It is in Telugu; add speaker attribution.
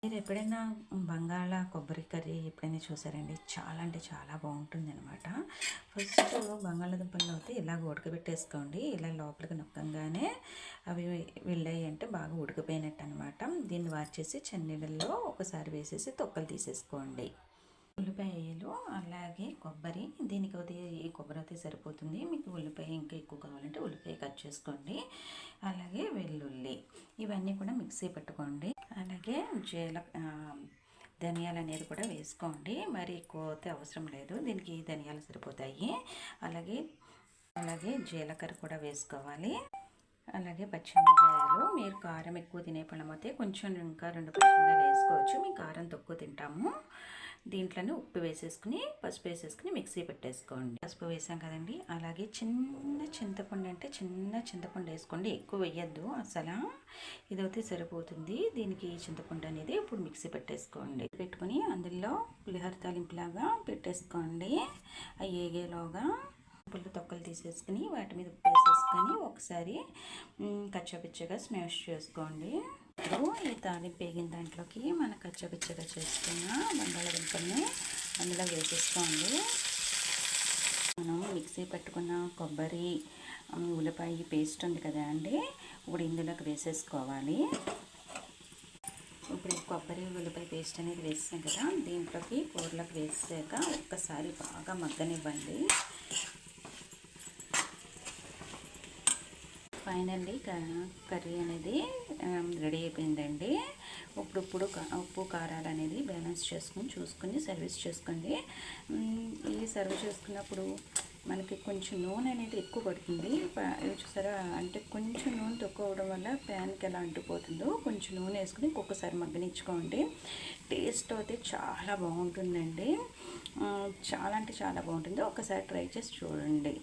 Speaker 1: మీరు ఎప్పుడైనా బంగాళ కొబ్బరి కర్రీ ఎప్పుడైనా చూసారండి? చాలా అంటే చాలా బాగుంటుందన్నమాట. ఫస్ట్ బంగాళాదుంపలను అయితే ఇలాగ ఉడకబెట్టేసుకోండి. ఇలా లోపలికి నొక్కంగానే అవి వెళ్ళాయి అంటే బాగా ఉడికిపోయినట్టు అనమాట. దీన్ని వార్చేసి చన్నీళ్ళల్లో ఒకసారి వేసేసి తొక్కలు తీసేసుకోండి. ఉల్లిపాయలు అలాగే కొబ్బరి, దీనికి అయితే ఈ కొబ్బరి అయితే సరిపోతుంది. మీకు ఉల్లిపాయ ఇంకా ఎక్కువ కావాలంటే ఉల్లిపాయ కట్ చేసుకోండి. అలాగే వెల్లుల్లి, ఇవన్నీ కూడా మిక్సీ పెట్టుకోండి. అలాగే ధనియాలు అనేది కూడా వేసుకోండి. మరి ఎక్కువ అయితే అవసరం లేదు, దీనికి ధనియాలు సరిపోతాయి. అలాగే అలాగే జీలకర్ర కూడా వేసుకోవాలి. అలాగే పచ్చిమిరపకాయలు, మీరు కారం ఎక్కువ తినే పళ్ళమైతే కొంచెం ఇంకా 2 పచ్చిమిరపకాయలు వేసుకోవచ్చు. మేము కారం తక్కువ తింటాము. దీంట్లోనే ఉప్పు వేసేసుకుని పసుపు వేసేసుకుని మిక్సీ పెట్టేసుకోండి. పసుపు వేసాం కదండి. అలాగే చిన్న చింతపండు అంటే చిన్న చింతపండు వేసుకోండి, ఎక్కువ వేయద్దు అసలు. ఇదైతే సరిపోతుంది. దీనికి చింతపండు అనేది ఇప్పుడు మిక్సీ పెట్టేసుకోండి. పెట్టుకుని అందులో పులిహోర తాలింపులాగా పెట్టేసుకోండి. అవి ఏగేలోగా పుల్ల తొక్కలు తీసేసుకుని వాటి మీద ఉప్పు వేసేసుకొని ఒకసారి కచ్చాపిచ్చగా స్మాష్ చేసుకోండి. ఇప్పుడు ఈ తాలింపు వేగిన దాంట్లోకి మన కచ్చాపిచ్చగా చేసుకున్న బంగాళాదుంపల్ని అందులో వేసేసుకోండి. మనం మిక్సీ పట్టుకున్న కొబ్బరి ఉల్లిపాయ పేస్ట్ ఉంది కదా అండి, ఇప్పుడు ఇందులోకి వేసేసుకోవాలి. ఇప్పుడు కొబ్బరి ఉల్లిపాయ పేస్ట్ అనేది వేసాం కదా, దీంట్లోకి కూరలోకి వేసాక ఒక్కసారి బాగా మగ్గనివ్వండి. ఫైనల్లీ కర్రీ అనేది రెడీ అయిపోయిందండి. ఇప్పుడు ఉప్పు కారాలు అనేది బ్యాలెన్స్ చేసుకుని చూసుకుని సర్వీస్ చేసుకోండి. ఈ సర్వ్ చేసుకున్నప్పుడు మనకి కొంచెం నూనె అనేది ఎక్కువ పడుతుంది. చూసారా, అంటే కొంచెం నూనె తక్కువ అవడం వల్ల ప్యాన్కి ఎలా అంటుపోతుందో కొంచెం నూనె వేసుకుని ఇంకొకసారి మగ్గనిచ్చుకోండి. టేస్ట్ అయితే చాలా బాగుంటుందండి. చాలా అంటే చాలా బాగుంటుంది. ఒకసారి ట్రై చేసి చూడండి.